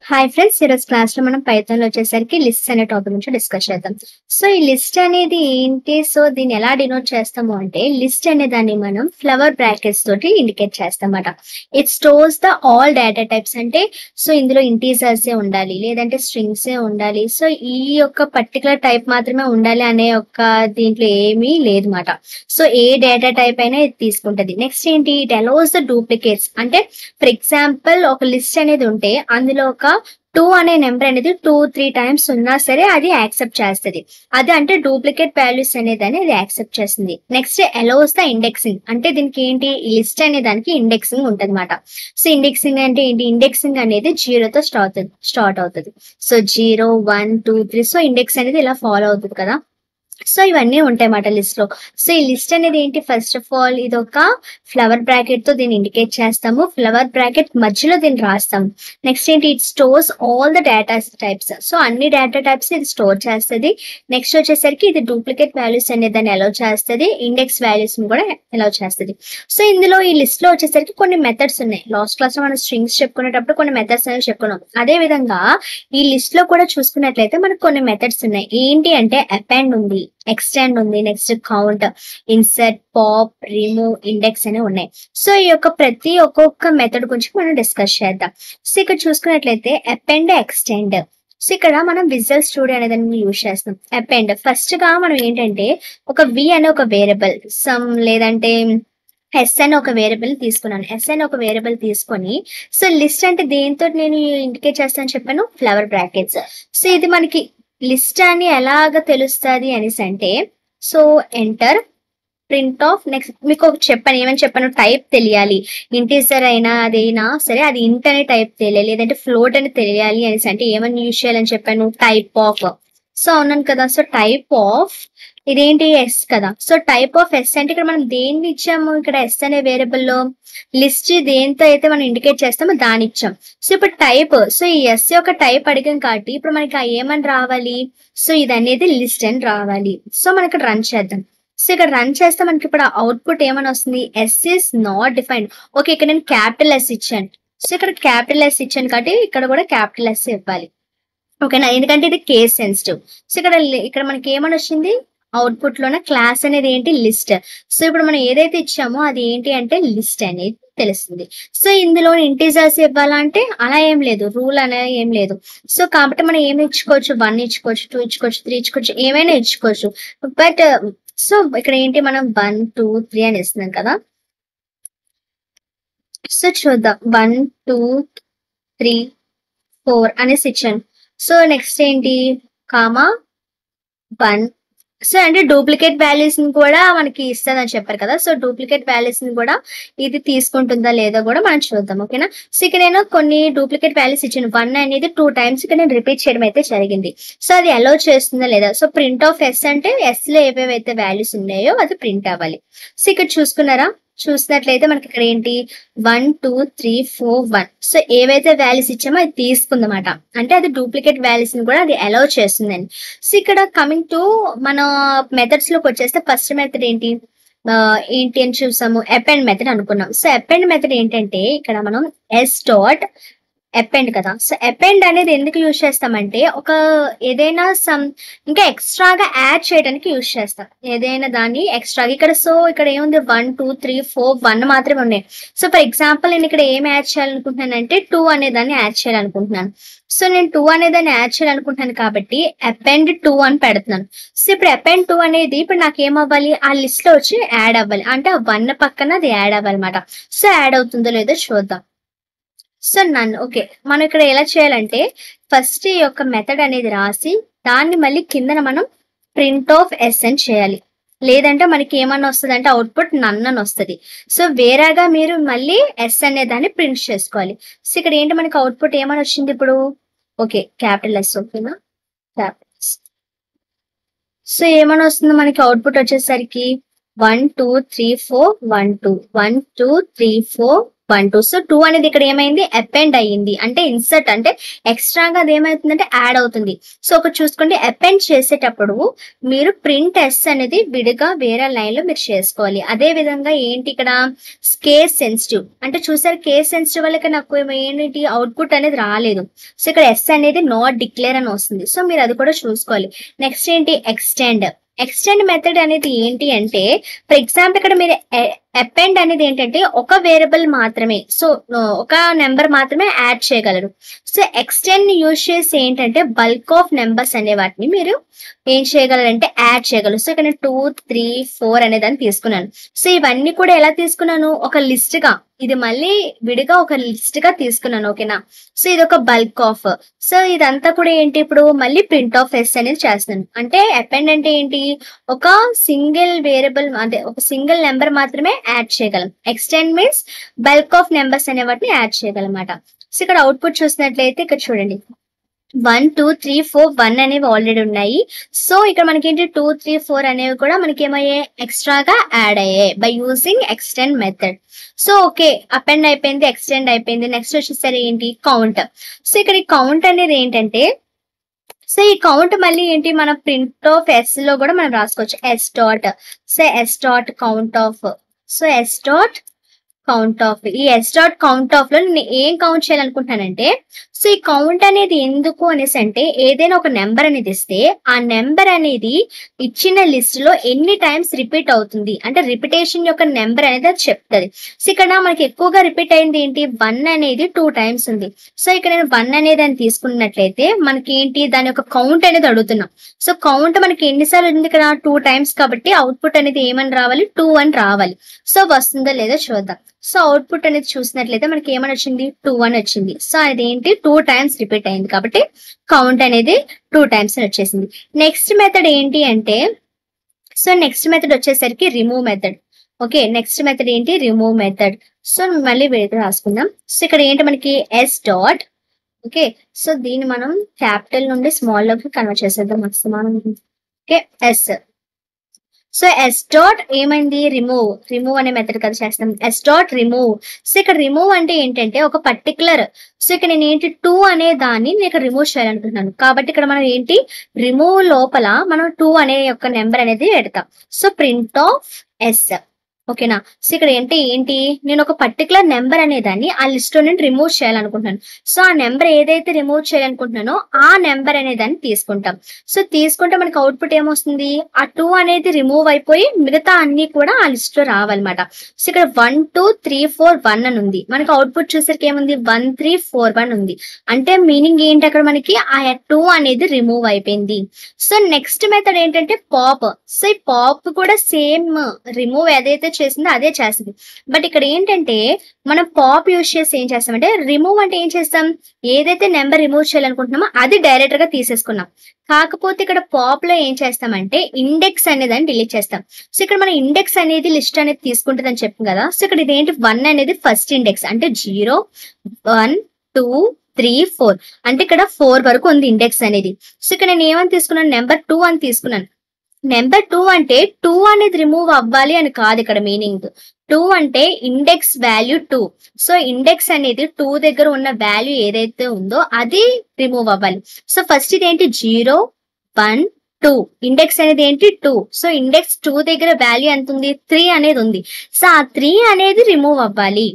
Hi friends, ఈరోజు class లో మనం పైథాన్ లో వచ్చేసరికి లిస్ట్ అనే టాపిక్ నుంచి డిస్కస్ చేద్దాం. సో ఈ లిస్ట్ అనేది ఏంటి? సో దీన్ని ఎలా డినోట్ చేస్తాము అంటే, లిస్ట్ అనే దాన్ని మనం ఫ్లవర్ బ్రాకెట్స్ తోటి ఇండికేట్ చేస్తాం అన్నమాట. It stores the all data types. అంటే సో ఇందులో ఇంటీజర్స్ ఏ ఉండాలి, లేదంటే స్ట్రింగ్స్ ఏ ఉండాలి. సో ఈ యొక్క పర్టికులర్ టైప్ మాత్రమే ఉండాలి అనే ఒక దీంట్లో ఏమీ లేదు మాట. సో ఏ డేటా టైప్ అయినా ఇది తీసుకుంటది. నెక్స్ట్ ఏంటి? It allows the duplicates. అంటే ఫర్ ఎగ్జాంపుల్ ఒక లిస్ట్ అనేది ఉంటే అందులో ఒక 2 అనే నెంబర్ అనేది 2-3 టైమ్స్ ఉన్నా సరే అది యాక్సెప్ట్ చేస్తుంది. అది అంటే డూప్లికేట్ వాల్యూస్ అనేదాన్ని అది యాక్సెప్ట్ చేస్తుంది. Next allows the indexing. అంటే దీనికి ఏంటి? ఈ లిస్ట్ అనే దానికి ఇండెక్సింగ్ ఉంటుంది అనమాట. సో ఇండెక్సింగ్ అంటే ఏంటి? ఇండెక్సింగ్ అనేది 0తో స్టార్ట్ అవుతుంది. సో 0, 1, 2, 3. సో ఇండెక్స్ అనేది ఇలా ఫాలో అవుతుంది కదా. సో ఇవన్నీ ఉంటాయి అన్నమాట లిస్ట్ లో. సో ఈ లిస్ట్ అనేది ఏంటి? ఫస్ట్ ఆఫ్ ఆల్ ఇది ఒక ఫ్లవర్ బ్రాకెట్ తో దీన్ని ఇండికేట్ చేస్తాము. ఫ్లవర్ బ్రాకెట్ మధ్యలో దీన్ని రాస్తాము. నెక్స్ట్ ఏంటి? It stores all the data types. So అన్ని డేటా టైప్స్ ఇది స్టోర్ చేస్తుంది. నెక్స్ట్ వచ్చేసరికి ఇది డూప్లికేట్ వాల్యూస్ అనేది దాన్ని అలౌ చేస్తుంది. ఇండెక్స్ వాల్యూస్ ని కూడా అలౌ చేస్తుంది. సో ఇందులో ఈ లిస్ట్ లో వచ్చేసరికి కొన్ని మెథడ్స్ ఉన్నాయి. లాస్ట్ క్లాస్ లో మనం స్ట్రింగ్స్ చెప్పుకునేటప్పుడు కొన్ని మెథడ్స్ అనేవి చెప్పుకున్నాం. అదే విధంగా ఈ లిస్ట్ లో కూడా చూసుకున్నట్లయితే మనకు కొన్ని మెథడ్స్ ఉన్నాయి. ఏంటి అంటే అపెండ్ ఉంది, ఎక్స్టెండ్ ఉంది, next count, insert, pop, remove, index అనేవి ఉన్నాయి. సో ఈ యొక్క ప్రతి ఒక్కొక్క మెథడ్ గురించి మనం డిస్కస్ చేద్దాం. సో ఇక్కడ చూసుకున్నట్లయితే అపెండ్, ఎక్స్టెండ్. సో ఇక్కడ మనం విజువల్ స్టూడియో అనేది యూజ్ చేస్తాం. అపెండ్ ఫస్ట్ గా మనం ఏంటంటే ఒక వి అనే ఒక వేరియబుల్ సమ్ లేదంటే ఎస్ అని ఒక వేరియబుల్ తీసుకున్నాను. ఎస్ అని ఒక వేరియబుల్ తీసుకొని సో లిస్ట్ అంటే దేంతో నేను ఇండికేట్ చేస్తాను చెప్పాను? Flower brackets. సో ఇది మనకి లిస్ట్ అని ఎలాగ తెలుస్తుంది అనేసి అంటే, so enter print of. Next మీకు చెప్పాను, ఏమని చెప్పాను? టైప్ తెలియాలి. ఇంటీజర్ అయినా అదైనా సరే అది ఇంట్ అనే టైప్ తెలియాలి, లేదంటే ఫ్లోట్ అని తెలియాలి అనేసి అంటే ఏమని యూజ్ చేయాలని చెప్పాను? Type of. సో అవునాను కదా. సో టైప్ ఆఫ్ ఇదేంటి? ఎస్ కదా. సో టైప్ ఆఫ్ ఎస్ అంటే ఇక్కడ మనం దేన్ని ఇచ్చాము? ఇక్కడ ఎస్ అనే వేరియబుల్ లో లిస్ట్ దేంతో అయితే మనం ఇండికేట్ చేస్తామో దాని ఇచ్చాం. సో ఇప్పుడు టైప్, సో ఈ ఎస్ యొక్క టైప్ అడిగాం కాబట్టి ఇప్పుడు మనకి ఏమని రావాలి? సో ఇది అనేది లిస్ట్ అని రావాలి. సో మనం ఇక్కడ రన్ చేద్దాం. సో ఇక్కడ రన్ చేస్తే మనకి ఇప్పుడు అవుట్పుట్ ఏమని వస్తుంది? S is not defined. Okay, ఇక్కడ నేను క్యాపిటల్ ఎస్ ఇచ్చాను. సో ఇక్కడ క్యాపిటల్ ఎస్ ఇచ్చాను కాబట్టి ఇక్కడ కూడా క్యాపిటల్ ఎస్ ఇవ్వాలి. ఓకేనా? ఎందుకంటే ఇది కేస్ సెన్సిటివ్. సో ఇక్కడ మనకి ఏమని వచ్చింది? అవుట్పుట్ లోన క్లాస్ అనేది ఏంటి? లిస్ట్. సో ఇప్పుడు మనం ఏదైతే ఇచ్చామో అది ఏంటి అంటే లిస్ట్ అనేది తెలుస్తుంది. సో ఇందులో ఇంటీజర్స్ ఇవ్వాలంటే అలా ఏం లేదు, రూల్ అనేది ఏం లేదు. సో కాబట్టి మనం ఏమి ఇచ్చుకోవచ్చు? 1 ఇచ్చుకోవచ్చు, 2 ఇచ్చుకోవచ్చు, 3 ఇచ్చుకోవచ్చు, ఏమైనా ఇచ్చుకోవచ్చు. బట్ సో ఇక్కడ ఏంటి? మనం 1, 2, 3 అని ఇస్తున్నాం కదా. సో చూద్దాం. 1, 2, 3, 4 అనేసి ఇచ్చాను. సో నెక్స్ట్ ఏంటి? కామా 1. సో అంటే డూప్లికేట్ వాల్యూస్ ని కూడా మనకి ఇస్తుందని చెప్పారు కదా. సో డూప్లికేట్ వాల్యూస్ ని కూడా ఇది తీసుకుంటుందా లేదా కూడా మనం చూద్దాం. ఓకేనా? సో ఇక్కడ నేను కొన్ని డూప్లికేట్ వాల్యూస్ ఇచ్చాను. 1 అనేది 2 టైమ్స్ ఇక్కడ నేను రిపీట్ చేయడం అయితే జరిగింది. సో అది అలౌ చేస్తుందా లేదా? సో ప్రింట్ ఆఫ్ ఎస్ అంటే ఎస్ లో ఏవేవైతే వాల్యూస్ ఉన్నాయో అది ప్రింట్ అవ్వాలి. సో ఇక్కడ చూసుకున్నారా? చూసినట్లయితే మనకి ఇక్కడ ఏంటి? 1, 2, 3, 4, 1. సో ఏవైతే వాల్యూస్ ఇచ్చామో అది తీసుకుందన్నమాట. అంటే అది డూప్లికేట్ వాల్యూస్ ని కూడా అది అలౌ చేస్తుందని. సో ఇక్కడ కమింగ్ టు మన మెథడ్స్ లోకి వచ్చేస్తే ఫస్ట్ మెథడ్ ఏంటి అని చూసాము? అపెండ్ మెథడ్ అనుకున్నాం. సో అపెండ్ మెథడ్ ఏంటంటే ఇక్కడ మనం ఎస్ డాట్ అపెండ్ కదా. సో అపెండ్ అనేది ఎందుకు యూజ్ చేస్తామంటే ఒక ఏదైనా ఇంకా ఎక్స్ట్రాగా యాడ్ చేయడానికి యూజ్ చేస్తాం. ఏదైనా దాన్ని ఎక్స్ట్రాగా ఇక్కడ. సో ఇక్కడ ఏముంది? 1, 2, 3, 4, 1 మాత్రమే ఉన్నాయి. సో ఫర్ ఎగ్జాంపుల్ నేను ఇక్కడ ఏం యాడ్ చేయాలనుకుంటున్నాను అంటే 2 అనే దాన్ని యాడ్ చేయాలనుకుంటున్నాను. సో నేను 2 అనే దాన్ని యాడ్ చేయాలనుకుంటున్నాను కాబట్టి అపెండ్ 2 అని పెడుతున్నాను. సో ఇప్పుడు అపెండ్ 2 అనేది ఇప్పుడు నాకు ఏమవ్వాలి? ఆ లిస్ట్ లో వచ్చి యాడ్ అవ్వాలి. అంటే ఆ 1 పక్కన అది యాడ్ అవ్వాలన్నమాట. సో యాడ్ అవుతుందో లేదో చూద్దాం. సో నన్ను ఓకే, మనం ఇక్కడ ఎలా చేయాలంటే ఫస్ట్ ఈ యొక్క మెథడ్ అనేది రాసి దాన్ని మళ్ళీ కిందన మనం ప్రింట్ ఆఫ్ ఎస్ అని చేయాలి. లేదంటే మనకి ఏమన్నా వస్తుంది అంటే అవుట్పుట్ నన్ అని వస్తుంది. సో వేరేగా మీరు మళ్ళీ ఎస్ అనే దాన్ని ప్రింట్ చేసుకోవాలి. సో ఇక్కడ ఏంటి? మనకి అవుట్పుట్ ఏమని వచ్చింది ఇప్పుడు? Okay, capital S. ఓకేనా? Capital S. సో ఏమని వస్తుంది మనకి అవుట్పుట్ వచ్చేసరికి? 1, 2, 3, 4, 1, 2, 1, 2, 3, 4, 1 2. సో 2 అనేది ఇక్కడ ఏమైంది అపెండ్ అయ్యింది, అంటే ఇన్సర్ట్ అంటే ఎక్స్ట్రాగా అది ఏమవుతుందంటే యాడ్ అవుతుంది. సో ఒక చూసుకోండి, అపెండ్ చేసేటప్పుడు మీరు ప్రింట్ ఎస్ అనేది విడిగా వేరే లైన్ లో మీరు చేసుకోవాలి. అదే విధంగా ఏంటి ఇక్కడ కేస్ సెన్సిటివ్ అంటే చూసారు, కేస్ సెన్సిటివ్ వల్ల నాకు ఏంటి అవుట్పుట్ అనేది రాలేదు. సో ఇక్కడ ఎస్ అనేది నాట్ డిక్లేర్ అని వస్తుంది. సో మీరు అది కూడా చూసుకోవాలి. నెక్స్ట్ ఏంటి ఎక్స్టెండ్ మెథడ్ అనేది ఏంటి అంటే ఫర్ ఎగ్జాంపుల్ ఇక్కడ మీరు అపెండ్ అనేది ఏంటంటే ఒక వేరియబుల్ మాత్రమే, సో ఒక నెంబర్ మాత్రమే యాడ్ చేయగలరు. సో ఎక్స్టెండ్ యూజ్ చేసి ఏంటంటే బల్క్ ఆఫ్ నెంబర్స్ అనే వాటిని మీరు ఏం చేయగలరంటే యాడ్ చేయగలరు. సో ఇక్కడ 2 3 4 అనే దాన్ని తీసుకున్నాను. సో ఇవన్నీ కూడా ఎలా తీసుకున్నాను, ఒక లిస్ట్ గా, ఇది మళ్ళీ విడిగా ఒక లిస్ట్ గా తీసుకున్నాను. ఓకేనా, సో ఇది ఒక బల్క్ ఆఫ్. సో ఇదంతా కూడా ఏంటి ఇప్పుడు మళ్ళీ ప్రింట్ ఆఫ్ ఎస్ అనేది చేస్తున్నాను. అంటే అపెండ్ అంటే ఏంటి, ఒక సింగిల్ వేరియబుల్ అంటే ఒక సింగిల్ నెంబర్ మాత్రమే యాడ్ చేయగలం. Extend means bulk of numbers అనే వాటిని యాడ్ చేయగలమాట. సో ఇక్కడ అవుట్పుట్ చూసినట్లయితే ఇక్కడ చూడండి 1 2 3 4 1 అనేవి ఆల్రెడీ ఉన్నాయి. సో ఇక్కడ మనకి ఏంటి 2 3 4 అనేవి కూడా మనకి ఏమయ్యాయి ఎక్స్ట్రాగా యాడ్ అయ్యాయి by using extend method. So okay, append అయిపోయింది, ఎక్స్టెండ్ అయిపోయింది. నెక్స్ట్ వచ్చేసరి ఏంటి కౌంట్. సో ఇక్కడ ఈ కౌంట్ అనేది ఏంటంటే, సో ఈ కౌంట్ మళ్ళీ ఏంటి మన ప్రింట్ ఆఫ్ ఎస్ లో కూడా మనం రాసుకోవచ్చు. S dot, so S dot count of, so S dot count of. ఈ ఎస్ డాట్ కౌంట్ ఆఫ్ లో నేను ఏం కౌంట్ చేయాలనుకుంటున్నానంటే, సో ఈ కౌంట్ అనేది ఎందుకు అనేసి అంటే ఏదైనా ఒక నెంబర్ అనేది ఇస్తే ఆ నెంబర్ అనేది ఇచ్చిన లిస్ట్ లో ఎన్ని టైమ్స్ రిపీట్ అవుతుంది అంటే రిపిటేషన్ యొక్క నెంబర్ అనేది అది చెప్తుంది. సో ఇక్కడ మనకి ఎక్కువగా రిపీట్ అయింది ఏంటి 1 అనేది 2 టైమ్స్ ఉంది. సో ఇక్కడ నేను 1 అనేది అని తీసుకున్నట్లయితే మనకి ఏంటి దాని యొక్క కౌంట్ అనేది అడుగుతున్నాం. సో కౌంట్ మనకి ఎన్నిసార్లు ఉంది ఇక్కడ 2 టైమ్స్ కాబట్టి అవుట్పుట్ అనేది ఏమని రావాలి 2 అని రావాలి. సో వస్తుందో లేదో చూద్దాం. సో అవుట్పుట్ అనేది చూసినట్లయితే మనకి ఏమని వచ్చింది 2 అని వచ్చింది. సో అదేంటి 2 టైమ్స్ రిపీట్ అయింది కాబట్టి కౌంట్ అనేది 2 టైమ్స్ వచ్చేసింది. నెక్స్ట్ మెథడ్ ఏంటి అంటే, సో నెక్స్ట్ మెథడ్ వచ్చేసరికి remove method. Okay, next method ఏంటి రిమూవ్ మెథడ్. సో మళ్ళీ వేరే రాసుకుందాం. సో ఇక్కడ ఏంటి మనకి ఎస్ డాట్, ఓకే, సో దీన్ని మనం క్యాపిటల్ నుండి స్మాల్ లోకి కన్వర్ట్ చేసేద్దాం. Okay S, so S dot ఏమైంది రిమూవ్ అనే మెథడ్ కదా చేస్తాం. S dot remove. సో ఇక్కడ రిమూవ్ అంటే ఏంటంటే ఒక పర్టికులర్, సో ఇక్కడ నేను ఏంటి 2 అనే దాన్ని నేను ఇక్కడ రిమూవ్ చేయాలనుకుంటున్నాను కాబట్టి ఇక్కడ మనం ఏంటి రిమూవ్ లోపల మనం 2 అనే యొక్క నెంబర్ అనేది పెడతాం. So print of S. ఓకేనా, సో ఇక్కడ ఏంటి నేను ఒక పర్టికులర్ నెంబర్ అనే దాన్ని ఆ లిస్ట్ లో నేను రిమూవ్ చేయాలనుకుంటున్నాను. సో ఆ నెంబర్ ఏదైతే రిమూవ్ చేయాలనుకుంటున్నానో ఆ నెంబర్ అనే దాన్ని తీసుకుంటాం. సో తీసుకుంటే మనకి అవుట్పుట్ ఏమొస్తుంది, ఆ 2 అనేది రిమూవ్ అయిపోయి మిగతా అన్ని కూడా ఆ లిస్ట్ లో రావాలన్నమాట. సో ఇక్కడ 1 2 3 4 1 అని ఉంది. మనకి అవుట్పుట్ చూసరికి ఏముంది 1 3 4 1 ఉంది. అంటే మీనింగ్ ఏంటి అక్కడ మనకి ఆ 2 అనేది రిమూవ్ అయిపోయింది. సో నెక్స్ట్ మెథడ్ ఏంటంటే పాప్. సో ఈ పాప్ కూడా సేమ్ రిమూవ్ ఏదైతే చేసిందో అదే చేస్తుంది. బట్ ఇక్కడ ఏంటంటే మనం పాప్ యూజ్ చేసి ఏం చేస్తామంటే రిమూవ్ అంటే ఏం చేస్తాం, ఏదైతే నెంబర్ రిమూవ్ చేయాలనుకుంటున్నామో అది డైరెక్ట్ గా తీసేసుకున్నాం. కాకపోతే ఇక్కడ పాప్ లో ఏం చేస్తామంటే ఇండెక్స్ అనేదాన్ని డిలీట్ చేస్తాం. సో ఇక్కడ మన ఇండెక్స్ అనేది లిస్ట్ అనేది తీసుకుంటుంది అని చెప్పాం కదా. సో ఇక్కడ ఇదేంటి 1 అనేది ఫస్ట్ ఇండెక్స్ అంటే 0 1 2 3 4 అంటే ఇక్కడ 4 వరకు ఉంది ఇండెక్స్ అనేది. సో ఇక్కడ నేను ఏమని తీసుకున్నాను నెంబర్ 2 అని తీసుకున్నాను. నెంబర్ 2 అంటే 2 అనేది రిమూవ్ అవ్వాలి అని కాదు ఇక్కడ మీనింగ్. 2 అంటే ఇండెక్స్ వాల్యూ 2. సో ఇండెక్స్ అనేది 2 దగ్గర ఉన్న వాల్యూ ఏదైతే ఉందో అది రిమూవ్ అవ్వాలి. సో ఫస్ట్ ఇది ఏంటి 0 1 2 ఇండెక్స్ అనేది ఏంటి 2. సో ఇండెక్స్ 2 దగ్గర వాల్యూ ఎంత ఉంది 3 అనేది ఉంది. సో ఆ 3 అనేది రిమూవ్ అవ్వాలి.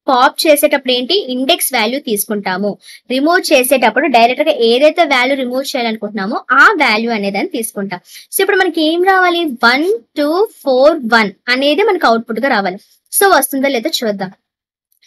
పాప్ చేసేటప్పుడు ఏంటి ఇండెక్స్ వాల్యూ తీసుకుంటాము, రిమూవ్ చేసేటప్పుడు డైరెక్ట్ గా ఏదైతే వాల్యూ రిమూవ్ చేయాలనుకుంటున్నామో ఆ వాల్యూ అనేది తీసుకుంటాం. సో ఇప్పుడు మనకి ఏం రావాలి 1 2 4 1 అనేది మనకి అవుట్పుట్ గా రావాలి. సో వస్తుందో లేదో చూద్దాం.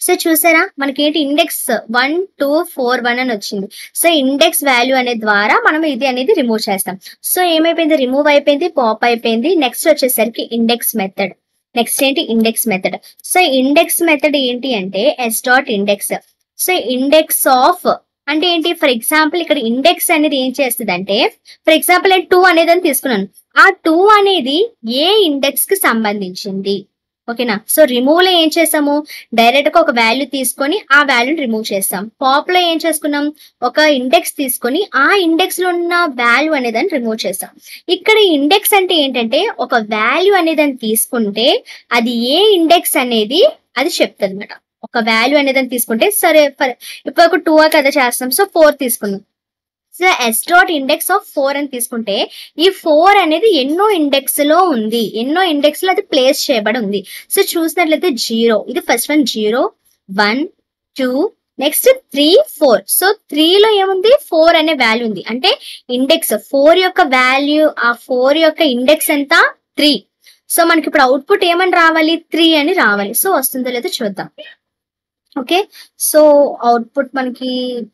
సో చూసారా మనకి ఏంటి ఇండెక్స్ 1 2 4 1 అని వచ్చింది. సో ఇండెక్స్ వాల్యూ అనే ద్వారా మనం ఇది అనేది రిమూవ్ చేస్తాం. సో ఏమైపోయింది రిమూవ్ అయిపోయింది, పాప్ అయిపోయింది. నెక్స్ట్ వచ్చేసరికి ఇండెక్స్ మెథడ్. నెక్స్ట్ ఏంటి index method. So index method ఏంటి అంటే S dot index. So index of అంటే ఏంటి ఫర్ ఎగ్జాంపుల్ ఇక్కడ ఇండెక్స్ అనేది ఏం చేస్తుంది అంటే ఫర్ ఎగ్జాంపుల్ నేను 2 అనేది అని తీసుకున్నాను. ఆ 2 అనేది ఏ ఇండెక్స్ కి సంబంధించింది. ఓకేనా, సో రిమూవ్ లో ఏం చేసాము డైరెక్ట్ గా ఒక వాల్యూ తీసుకొని ఆ వాల్యూని రిమూవ్ చేస్తాం. పాప్ లో ఏం చేసుకున్నాం ఒక ఇండెక్స్ తీసుకొని ఆ ఇండెక్స్ లో ఉన్న వాల్యూ అనేదాన్ని రిమూవ్ చేస్తాం. ఇక్కడ ఇండెక్స్ అంటే ఏంటంటే ఒక వాల్యూ అనేదాన్ని తీసుకుంటే అది ఏ ఇండెక్స్ అనేది అది చెప్తుంది అనమాట. ఒక వాల్యూ అనేది తీసుకుంటే సరే ఇప్పుడు ఒక 2 కదా చేస్తాం, సో 4 తీసుకుందాం. So S dot index of 4 అని తీసుకుంటే ఈ 4 అనేది ఎన్నో ఇండెక్స్ లో ఉంది, ఎన్నో ఇండెక్స్ లో అది ప్లేస్ చేయబడి ఉంది. సో చూసినట్లయితే 0, ఇది ఫస్ట్ వన్ 0 1 2 నెక్స్ట్ 3 4. సో 3 లో ఏముంది 4 అనే వాల్యూ ఉంది, అంటే ఇండెక్స్ 4 యొక్క వాల్యూ, ఆ 4 యొక్క ఇండెక్స్ ఎంత 3. సో మనకి ఇప్పుడు అవుట్పుట్ ఏమని రావాలి 3 అని రావాలి. సో వస్తుందో లేదో చూద్దాం. ఓకే, సో అవుట్పుట్ మనకి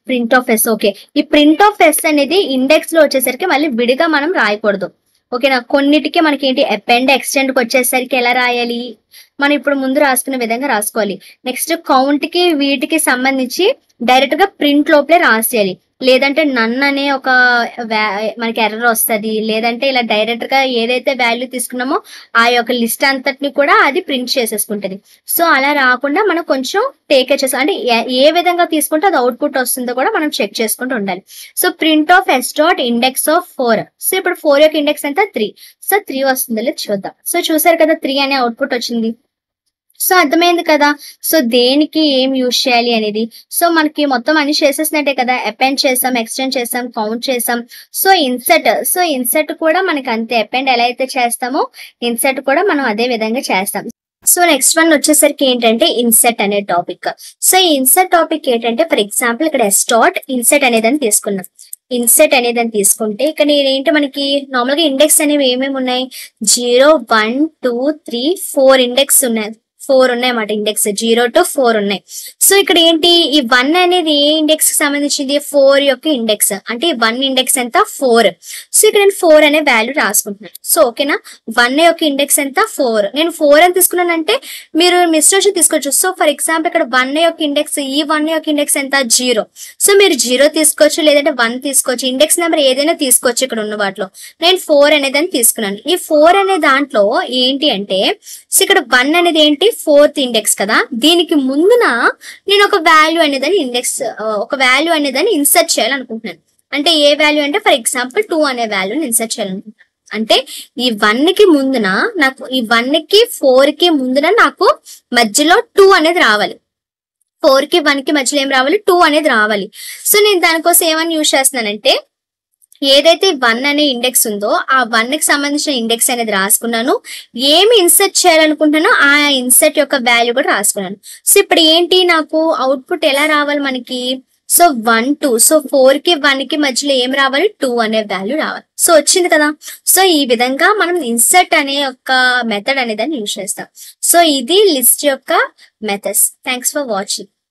ప్రింట్ ఆఫ్ ఎస్. ఓకే, ఈ ప్రింట్ ఆఫ్ ఎస్ అనేది ఇండెక్స్ లో వచ్చేసరికి మళ్ళీ విడిగా మనం రాయకూడదు. ఓకేనా, కొన్నిటికి మనకి ఏంటి అపెండ్ ఎక్స్టెండ్ కి వచ్చేసరికి ఎలా రాయాలి, మనం ఇప్పుడు ముందు రాసుకునే విధంగా రాసుకోవాలి. నెక్స్ట్ కౌంట్ కి వీటికి సంబంధించి డైరెక్ట్ గా ప్రింట్ లోపలే రాసేయాలి, లేదంటే నన్ అనే ఒక మనకి ఎర్రర్ వస్తుంది. లేదంటే ఇలా డైరెక్ట్ గా ఏదైతే వాల్యూ తీసుకున్నామో ఆ యొక్క లిస్ట్ అంతటిని కూడా అది ప్రింట్ చేసేసుకుంటది. సో అలా రాకుండా మనం కొంచెం టేక్ చేసాం అంటే ఏ విధంగా తీసుకుంటే అది అవుట్పుట్ వస్తుందో కూడా మనం చెక్ చేసుకుంటూ ఉండాలి. So print of S dot index of 4. So ఇప్పుడు 4 యొక్క ఇండెక్స్ ఎంత 3. సో 3 వస్తుందో లేదు చూద్దాం. సో చూసారు కదా 3 అనే అవుట్పుట్ వచ్చింది. సో అర్థమైంది కదా, సో దేనికి ఏం యూజ్ చేయాలి అనేది. సో మనకి మొత్తం అన్ని చేసేసినట్టే కదా, అపెండ్ చేసాం, ఎక్స్టెండ్ చేసాం, కౌంట్ చేసాం. సో ఇన్సర్ట్ కూడా మనకి అంతే, అపెండ్ ఎలా అయితే చేస్తామో ఇన్సర్ట్ కూడా మనం అదే విధంగా చేస్తాం. సో నెక్స్ట్ వన్ వచ్చేసరికి ఏంటంటే ఇన్సర్ట్ అనే టాపిక్. సో ఈ ఇన్సర్ట్ టాపిక్ ఏంటంటే ఫర్ ఎగ్జాంపుల్ ఇక్కడ ఎస్ డాట్ ఇన్సర్ట్ అనేదని తీసుకున్నాం. ఇన్సర్ట్ అనేదని తీసుకుంటే ఇక్కడ ఏంటి మనకి నార్మల్ గా ఇండెక్స్ అనేవి ఏమేమి ఉన్నాయి 0 1 2 3 4 ఇండెక్స్ ఉన్నాయి, 4 ఉన్నాయి అన్నమాట. ఇండెక్స్ 0 to 4 ఉన్నాయి. సో ఇక్కడ ఏంటి ఈ 1 అనేది ఏ ఇండెక్స్ కి సంబంధించింది 4 యొక్క ఇండెక్స్, అంటే 1 ఇండెక్స్ ఎంత 4. సో ఇక్కడ నేను 4 అనే వాల్యూ రాసుకుంటున్నాను. సో ఓకేనా, 1 యొక్క ఇండెక్స్ ఎంత 4, నేను 4 అని తీసుకున్నానంటే మీరు మిస్టేక్ తీసుకోవచ్చు. సో ఫర్ ఎగ్జాంపుల్ ఇక్కడ 1 యొక్క ఇండెక్స్, ఈ 1 యొక్క ఇండెక్స్ ఎంత 0. సో మీరు 0 తీసుకోవచ్చు, లేదంటే 1 తీసుకోవచ్చు, ఇండెక్స్ నెంబర్ ఏదైనా తీసుకోవచ్చు. ఇక్కడ ఉన్న వాటిలో నేను 4 అనేదాన్ని తీసుకున్నాను. ఈ 4 అనే దాంట్లో ఏంటి అంటే సో ఇక్కడ 1 అనేది ఏంటి 4th ఇండెక్స్ కదా, దీనికి ముందున నేను ఒక వాల్యూ అనేదాన్ని ఒక వాల్యూ అనేదాన్ని ఇన్సర్ట్ చేయాలనుకుంటున్నాను. అంటే ఏ వాల్యూ అంటే ఫర్ ఎగ్జాంపుల్ 2 అనే వాల్యూని ఇన్సర్ట్ చేయాలనుకుంటున్నాను. అంటే ఈ 1 కి ముందున నాకు, ఈ 1 కి 4 కి ముందున నాకు మధ్యలో 2 అనేది రావాలి. 4 కి 1 కి మధ్యలో ఏం రావాలి 2 అనేది రావాలి. సో నేను దానికోసం ఏమని యూజ్ చేస్తున్నానంటే ఏదైతే 1 అనే ఇండెక్స్ ఉందో ఆ 1 కి సంబంధించిన ఇండెక్స్ అనేది రాసుకున్నాను, ఏమి ఇన్సర్ట్ చేయాలనుకుంటున్నానో ఆ ఇన్సర్ట్ యొక్క వాల్యూ కూడా రాసుకున్నాను. సో ఇప్పుడు ఏంటి నాకు అవుట్పుట్ ఎలా రావాలి మనకి సో 1 2. సో 4 కి 1 కి మధ్యలో ఏం రావాలి 2 అనే వాల్యూ రావాలి. సో వచ్చింది కదా. సో ఈ విధంగా మనం ఇన్సర్ట్ అనే యొక్క మెథడ్ అనేదాన్ని యూజ్ చేస్తాం. సో ఇది లిస్ట్ యొక్క మెథడ్స్. Thanks for watching.